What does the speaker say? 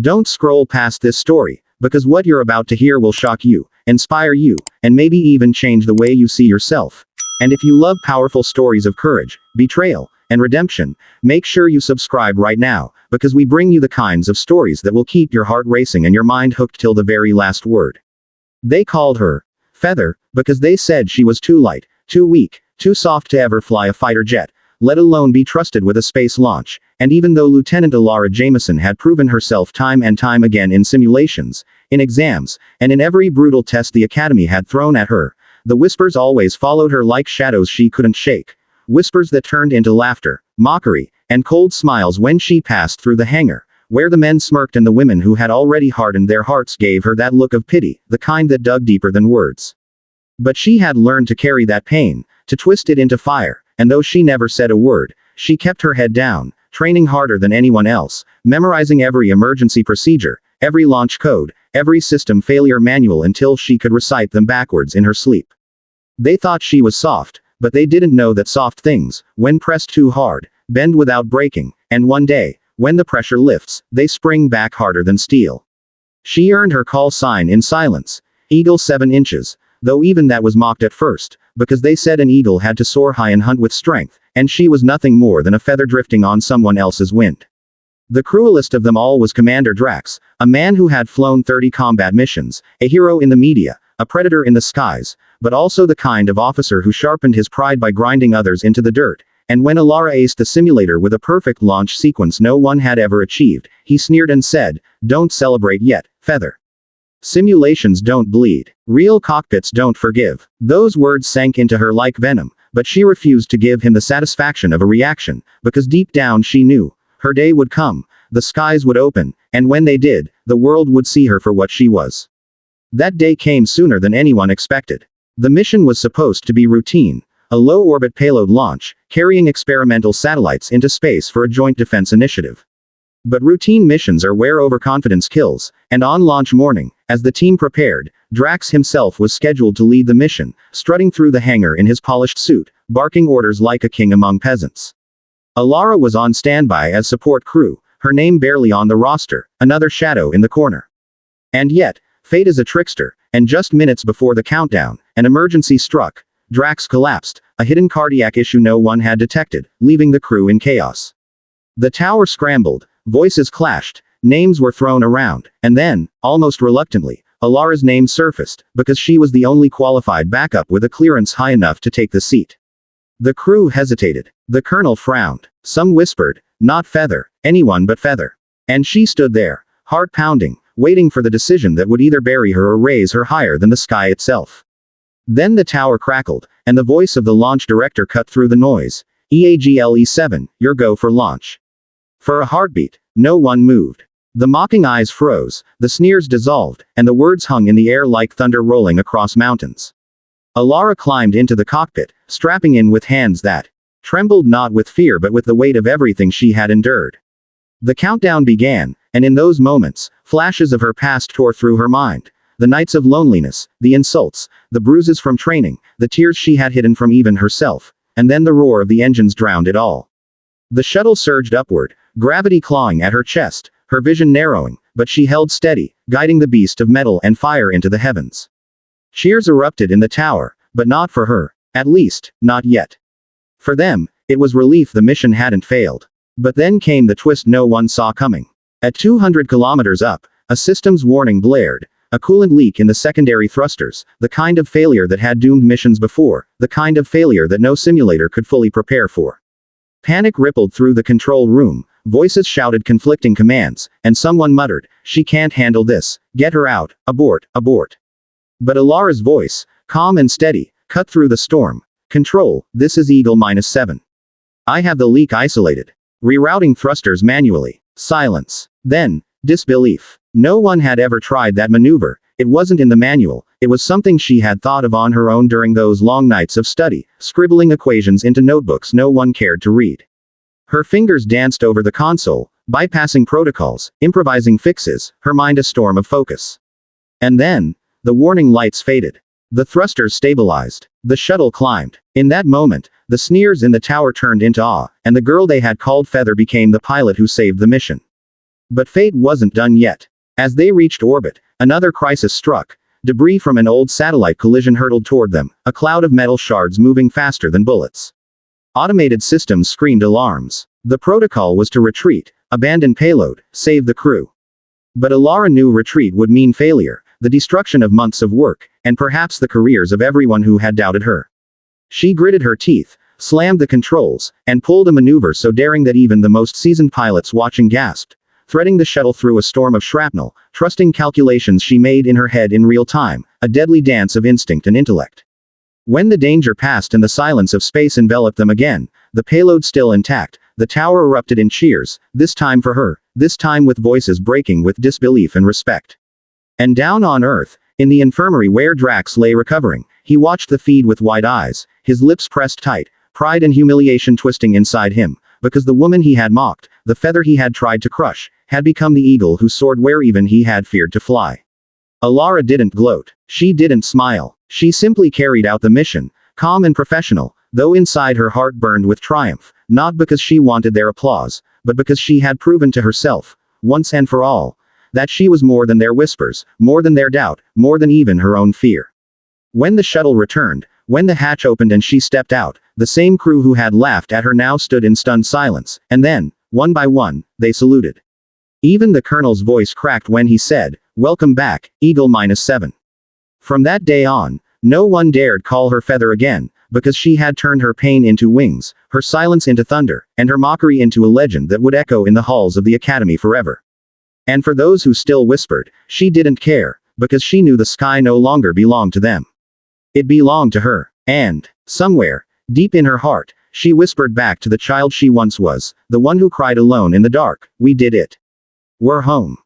Don't scroll past this story, because what you're about to hear will shock you, inspire you, and maybe even change the way you see yourself. And if you love powerful stories of courage, betrayal, and redemption, make sure you subscribe right now, because we bring you the kinds of stories that will keep your heart racing and your mind hooked till the very last word. They called her Feather, because they said she was too light, too weak, too soft to ever fly a fighter jet, let alone be trusted with a space launch. And even though Lieutenant Alara Jameson had proven herself time and time again in simulations, in exams, and in every brutal test the Academy had thrown at her, the whispers always followed her like shadows she couldn't shake. Whispers that turned into laughter, mockery, and cold smiles when she passed through the hangar, where the men smirked and the women who had already hardened their hearts gave her that look of pity, the kind that dug deeper than words. But she had learned to carry that pain, to twist it into fire, and though she never said a word, she kept her head down, training harder than anyone else, memorizing every emergency procedure, every launch code, every system failure manual until she could recite them backwards in her sleep. They thought she was soft, but they didn't know that soft things, when pressed too hard, bend without breaking, and one day, when the pressure lifts, they spring back harder than steel. She earned her call sign in silence, Eagle-7 inches, though even that was mocked at first, because they said an eagle had to soar high and hunt with strength, and she was nothing more than a feather drifting on someone else's wind. The cruelest of them all was Commander Drax, a man who had flown 30 combat missions, a hero in the media, a predator in the skies, but also the kind of officer who sharpened his pride by grinding others into the dirt. And when Alara aced the simulator with a perfect launch sequence no one had ever achieved, he sneered and said, "Don't celebrate yet, Feather. Simulations don't bleed. Real cockpits don't forgive." Those words sank into her like venom, but she refused to give him the satisfaction of a reaction, because deep down she knew, her day would come, the skies would open, and when they did, the world would see her for what she was. That day came sooner than anyone expected. The mission was supposed to be routine, a low-orbit payload launch, carrying experimental satellites into space for a joint defense initiative. But routine missions are where overconfidence kills, and on launch morning, as the team prepared, Drax himself was scheduled to lead the mission, strutting through the hangar in his polished suit, barking orders like a king among peasants. Alara was on standby as support crew, her name barely on the roster, another shadow in the corner. And yet, fate is a trickster, and just minutes before the countdown, an emergency struck. Drax collapsed, a hidden cardiac issue no one had detected, leaving the crew in chaos. The tower scrambled, voices clashed, names were thrown around, and then, almost reluctantly, Alara's name surfaced, because she was the only qualified backup with a clearance high enough to take the seat. The crew hesitated. The colonel frowned. Some whispered, "Not Feather, anyone but Feather." And she stood there, heart pounding, waiting for the decision that would either bury her or raise her higher than the sky itself. Then the tower crackled, and the voice of the launch director cut through the noise. "Eagle-7, you're go for launch." For a heartbeat, no one moved. The mocking eyes froze, the sneers dissolved, and the words hung in the air like thunder rolling across mountains. Alara climbed into the cockpit, strapping in with hands that trembled not with fear but with the weight of everything she had endured. The countdown began, and in those moments, flashes of her past tore through her mind. The nights of loneliness, the insults, the bruises from training, the tears she had hidden from even herself, and then the roar of the engines drowned it all. The shuttle surged upward, gravity clawing at her chest, her vision narrowing, but she held steady, guiding the beast of metal and fire into the heavens. Cheers erupted in the tower, but not for her. At least, not yet. For them, it was relief the mission hadn't failed. But then came the twist no one saw coming. At 200 kilometers up, a systems warning blared. A coolant leak in the secondary thrusters, the kind of failure that had doomed missions before, the kind of failure that no simulator could fully prepare for. Panic rippled through the control room, voices shouted conflicting commands, and someone muttered, "She can't handle this, get her out, abort, abort." But Alara's voice, calm and steady, cut through the storm. "Control, this is Eagle-7. I have the leak isolated. Rerouting thrusters manually." Silence. Then, disbelief. No one had ever tried that maneuver. It wasn't in the manual, it was something she had thought of on her own during those long nights of study, scribbling equations into notebooks no one cared to read. Her fingers danced over the console, bypassing protocols, improvising fixes, her mind a storm of focus. And then, the warning lights faded. The thrusters stabilized. The shuttle climbed. In that moment, the sneers in the tower turned into awe, and the girl they had called Feather became the pilot who saved the mission. But fate wasn't done yet. As they reached orbit, another crisis struck. Debris from an old satellite collision hurtled toward them, a cloud of metal shards moving faster than bullets. Automated systems screamed alarms. The protocol was to retreat, abandon payload, save the crew. But Alara knew retreat would mean failure, the destruction of months of work, and perhaps the careers of everyone who had doubted her. She gritted her teeth, slammed the controls, and pulled a maneuver so daring that even the most seasoned pilots watching gasped, threading the shuttle through a storm of shrapnel, trusting calculations she made in her head in real time, a deadly dance of instinct and intellect. When the danger passed and the silence of space enveloped them again, the payload still intact, the tower erupted in cheers, this time for her, this time with voices breaking with disbelief and respect. And down on Earth, in the infirmary where Drax lay recovering, he watched the feed with wide eyes, his lips pressed tight, pride and humiliation twisting inside him, because the woman he had mocked, the feather he had tried to crush, had become the eagle who soared where even he had feared to fly. Alara didn't gloat. She didn't smile. She simply carried out the mission, calm and professional, though inside her heart burned with triumph, not because she wanted their applause, but because she had proven to herself, once and for all, that she was more than their whispers, more than their doubt, more than even her own fear. When the shuttle returned, when the hatch opened and she stepped out, the same crew who had laughed at her now stood in stunned silence, and then, one by one, they saluted. Even the colonel's voice cracked when he said, "Welcome back, Eagle-7." From that day on, no one dared call her feather again, because she had turned her pain into wings, her silence into thunder, and her mockery into a legend that would echo in the halls of the academy forever. And for those who still whispered, she didn't care, because she knew the sky no longer belonged to them. It belonged to her. And, somewhere, deep in her heart, she whispered back to the child she once was, the one who cried alone in the dark, "We did it. We're home."